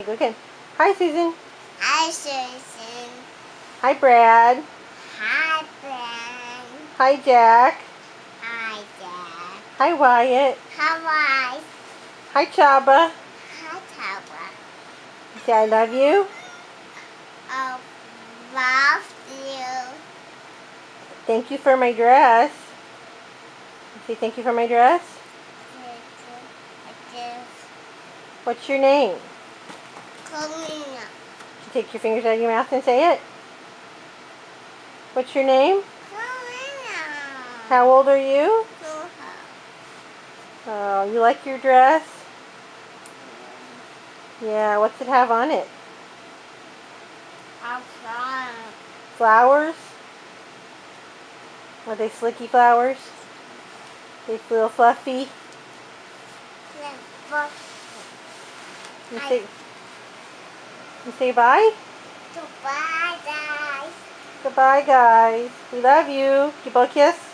Go again. Hi, Susan. Hi, Susan. Hi, Brad. Hi, Brad. Hi, Jack. Hi, Dad. Hi, Wyatt. Hi, Hi, Chaba. Hi, Tara. Say I love you. I love you. Thank you for my dress. Say thank you for my dress. What's your name? Karina. Take your fingers out of your mouth and say it. What's your name? Karina. How old are you? Oh, you like your dress? Yeah, what's it have on it? Flowers? Are they slicky flowers? They feel fluffy? You say bye? Goodbye, guys. Goodbye, guys. We love you. Give a kiss.